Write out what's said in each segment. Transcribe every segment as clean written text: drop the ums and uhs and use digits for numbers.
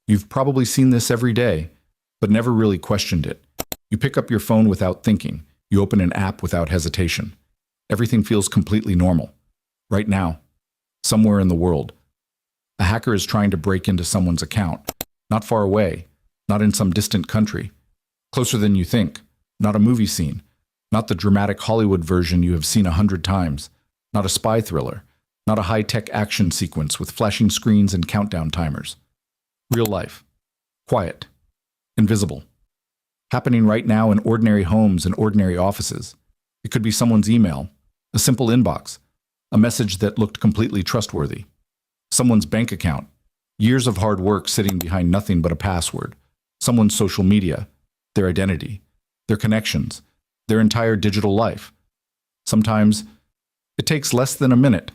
You've probably seen this every day, but never really questioned it. You pick up your phone without thinking. You open an app without hesitation. Everything feels completely normal. Right now, somewhere in the world, a hacker is trying to break into someone's account. Not far away, not in some distant country. Closer than you think. Not a movie scene. Not the dramatic Hollywood version you have seen 100 times. Not a spy thriller. Not a high-tech action sequence with flashing screens and countdown timers. Real life. Quiet. Invisible. Happening right now in ordinary homes and ordinary offices. It could be someone's email, a simple inbox, a message that looked completely trustworthy. Someone's bank account, years of hard work sitting behind nothing but a password. Someone's social media, their identity, their connections, their entire digital life. Sometimes it takes less than a minute,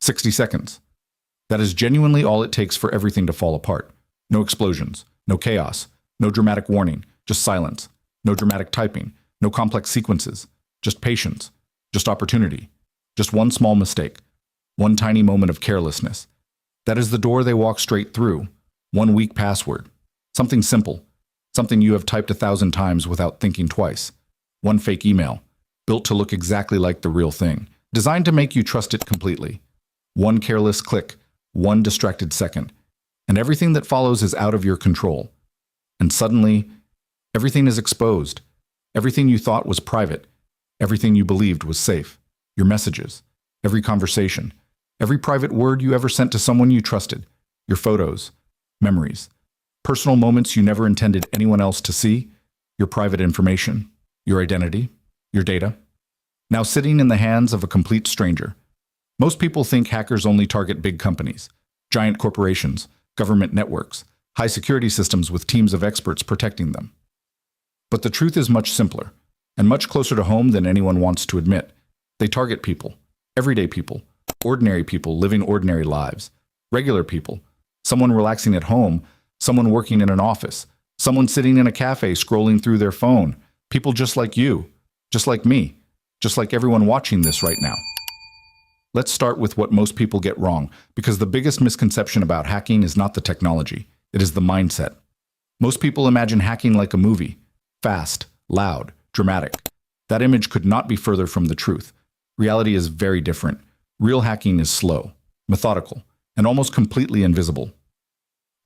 60 seconds. That is genuinely all it takes for everything to fall apart. No explosions, no chaos, no dramatic warning, just silence, no dramatic typing, no complex sequences, just patience, just opportunity, just one small mistake, one tiny moment of carelessness. That is the door they walk straight through. One weak password. Something simple. Something you have typed 1,000 times without thinking twice. One fake email, built to look exactly like the real thing, designed to make you trust it completely. One careless click, one distracted second, and everything that follows is out of your control. And suddenly, everything is exposed. Everything you thought was private, everything you believed was safe. Your messages, every conversation, every private word you ever sent to someone you trusted, your photos, memories, personal moments you never intended anyone else to see, your private information, your identity, your data, now sitting in the hands of a complete stranger. Most people think hackers only target big companies, giant corporations, government networks, high security systems with teams of experts protecting them. But the truth is much simpler, and much closer to home than anyone wants to admit. They target people, everyday people, ordinary people living ordinary lives, regular people, someone relaxing at home, someone working in an office, someone sitting in a cafe scrolling through their phone, people just like you, just like me, just like everyone watching this right now. Let's start with what most people get wrong, because the biggest misconception about hacking is not the technology, it is the mindset. Most people imagine hacking like a movie, fast, loud, dramatic. That image could not be further from the truth. Reality is very different. Real hacking is slow, methodical, and almost completely invisible.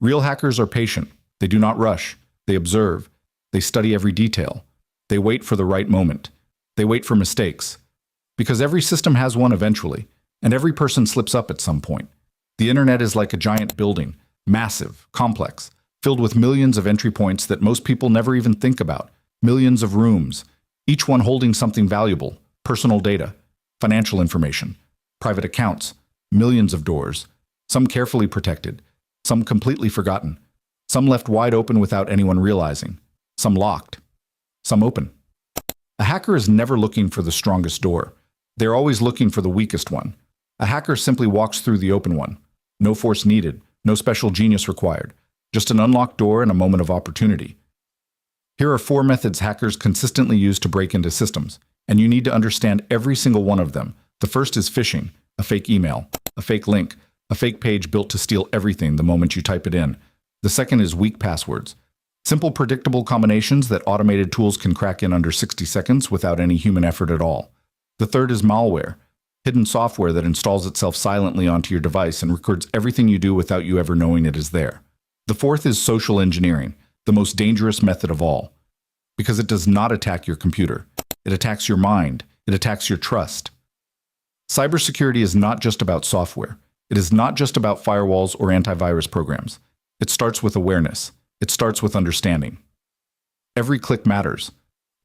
Real hackers are patient. They do not rush. They observe. They study every detail. They wait for the right moment. They wait for mistakes. Because every system has one eventually, and every person slips up at some point. The internet is like a giant building, massive, complex, filled with millions of entry points that most people never even think about. Millions of rooms, each one holding something valuable, personal data, financial information, private accounts, millions of doors, some carefully protected, some completely forgotten, some left wide open without anyone realizing, some locked, some open. A hacker is never looking for the strongest door. They're always looking for the weakest one. A hacker simply walks through the open one. No force needed, no special genius required, just an unlocked door and a moment of opportunity. Here are 4 methods hackers consistently use to break into systems, and you need to understand every single one of them. The first is phishing, a fake email, a fake link, a fake page built to steal everything the moment you type it in. The second is weak passwords, simple predictable combinations that automated tools can crack in under 60 seconds without any human effort at all. The third is malware, hidden software that installs itself silently onto your device and records everything you do without you ever knowing it is there. The fourth is social engineering, the most dangerous method of all, because it does not attack your computer. It attacks your mind. It attacks your trust. Cybersecurity is not just about software. It is not just about firewalls or antivirus programs. It starts with awareness. It starts with understanding. Every click matters.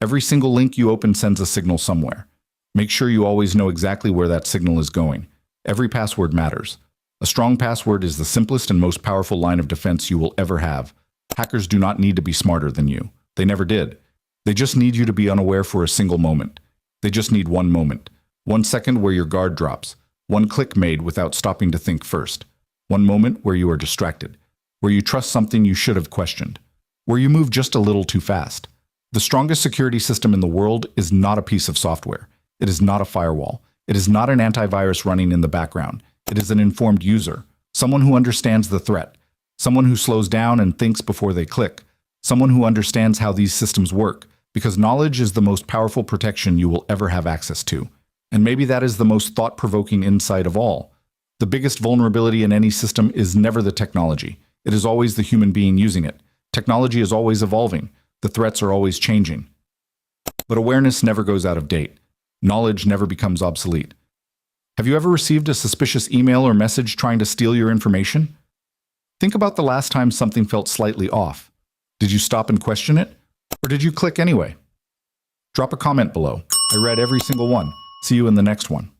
Every single link you open sends a signal somewhere. Make sure you always know exactly where that signal is going. Every password matters. A strong password is the simplest and most powerful line of defense you will ever have. Hackers do not need to be smarter than you. They never did. They just need you to be unaware for a single moment. They just need one moment. 1 second where your guard drops. One click made without stopping to think first. One moment where you are distracted. Where you trust something you should have questioned. Where you move just a little too fast. The strongest security system in the world is not a piece of software. It is not a firewall. It is not an antivirus running in the background. It is an informed user. Someone who understands the threat. someone who slows down and thinks before they click, someone who understands how these systems work, because knowledge is the most powerful protection you will ever have access to. And maybe that is the most thought-provoking insight of all. The biggest vulnerability in any system is never the technology. It is always the human being using it. Technology is always evolving. The threats are always changing. But awareness never goes out of date. Knowledge never becomes obsolete. Have you ever received a suspicious email or message trying to steal your information? Think about the last time something felt slightly off. Did you stop and question it? Or did you click anyway? Drop a comment below. I read every single one. See you in the next one.